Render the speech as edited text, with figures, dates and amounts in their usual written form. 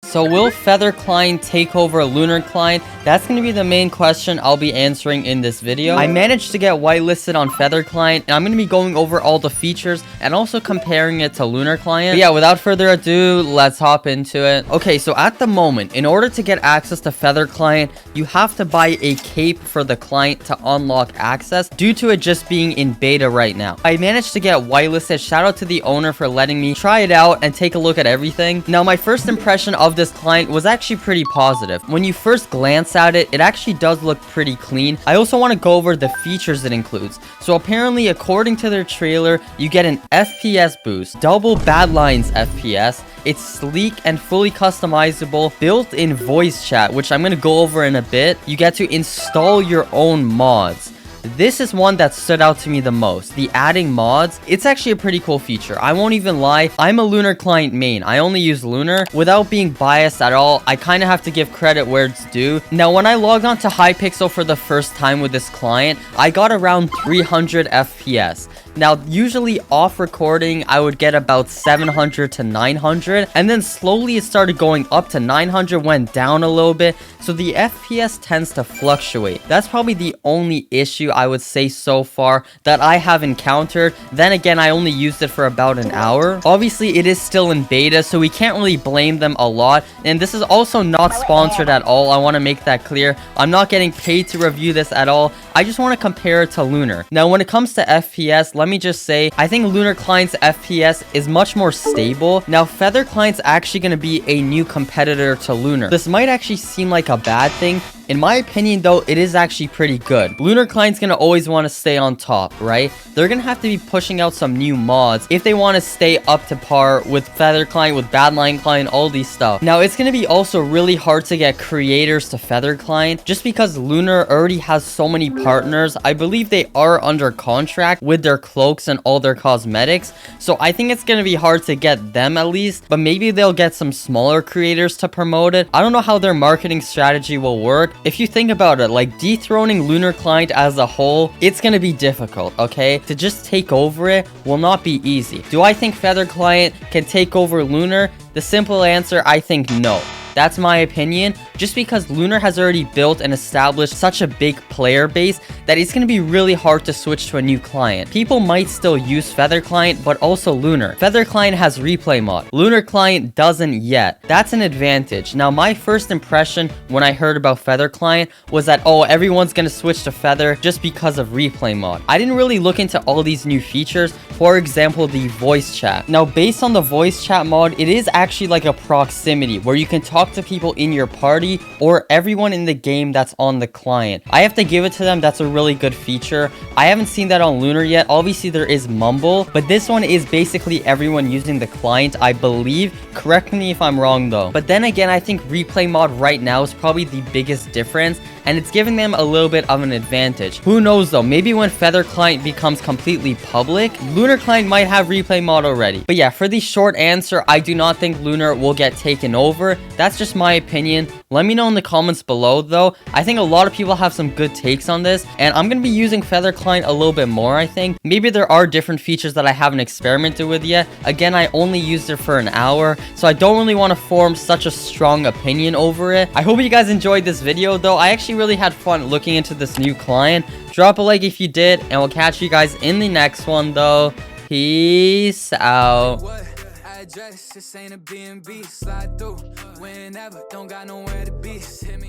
So will Feather Client take over Lunar Client? That's going to be the main question I'll be answering in this video. I managed to get whitelisted on Feather Client, and I'm going to be going over all the features and also comparing it to Lunar Client. But yeah, without further ado, let's hop into it. Okay, so at the moment, in order to get access to Feather Client, you have to buy a cape for the client to unlock access due to it just being in beta right now. I managed to get whitelisted. Shout out to the owner for letting me try it out and take a look at everything. Now, my first impression of this client was actually pretty positive. When you first glance at it, it actually does look pretty clean. I also want to go over the features it includes. So apparently, according to their trailer, you get an FPS boost, double Badlands FPS. It's sleek and fully customizable, built-in voice chat, which I'm going to go over in a bit. You get to install your own mods. This is one that stood out to me the most. The adding mods, it's actually a pretty cool feature. I won't even lie, I'm a Lunar Client main. I only use Lunar. Without being biased at all, I kind of have to give credit where it's due. Now, when I logged on to Hypixel for the first time with this client, I got around 300 FPS. Now, usually off recording, I would get about 700 to 900, and then slowly it started going up to 900, went down a little bit, so the FPS tends to fluctuate. That's probably the only issue I would say so far that I have encountered. Then again, I only used it for about an hour. Obviously, it is still in beta, so we can't really blame them a lot, and this is also not sponsored at all. I want to make that clear. I'm not getting paid to review this at all. I just want to compare it to Lunar. Now, when it comes to FPS, let me just say, I think Lunar Client's FPS is much more stable. Now, Feather Client's actually going to be a new competitor to Lunar. This might actually seem like a bad thing. In my opinion, though, it is actually pretty good. Lunar Client's gonna always want to stay on top, right? They're gonna have to be pushing out some new mods if they want to stay up to par with Feather Client, with Badline Client, all these stuff. Now, it's gonna be also really hard to get creators to Feather Client just because Lunar already has so many partners. I believe they are under contract with their cloaks and all their cosmetics. So I think it's gonna be hard to get them at least, but maybe they'll get some smaller creators to promote it. I don't know how their marketing strategy will work. If you think about it, like dethroning Lunar Client as a whole, it's gonna be difficult, okay? To just take over it will not be easy. Do I think Feather Client can take over Lunar? The simple answer, I think no. That's my opinion, just because Lunar has already built and established such a big player base that it's going to be really hard to switch to a new client. People might still use Feather Client, but also Lunar. Feather Client has replay mod. Lunar Client doesn't yet. That's an advantage. Now, my first impression when I heard about Feather Client was that, oh, everyone's going to switch to Feather just because of replay mod. I didn't really look into all these new features. For example, the voice chat. Now, based on the voice chat mod, it is actually like a proximity where you can talk to people in your party or everyone in the game that's on the client. I have to give it to them. That's a really good feature. I haven't seen that on Lunar yet. Obviously, there is Mumble, but this one is basically everyone using the client, I believe. Correct me if I'm wrong, though. But then again, I think replay mod right now is probably the biggest difference, and it's giving them a little bit of an advantage. Who knows, though? Maybe when Feather Client becomes completely public, Lunar Client might have replay mod already. But yeah, for the short answer, I do not think Lunar will get taken over. That's just my opinion. Let me know in the comments below, though. I think a lot of people have some good takes on this, and I'm going to be using Feather Client a little bit more, I think. Maybe there are different features that I haven't experimented with yet. Again, I only used it for an hour, so I don't really want to form such a strong opinion over it. I hope you guys enjoyed this video, though. I actually really had fun looking into this new client. Drop a like if you did, and we'll catch you guys in the next one, though. Peace out. This ain't a B&B, slide through whenever, don't got nowhere to be. Hit me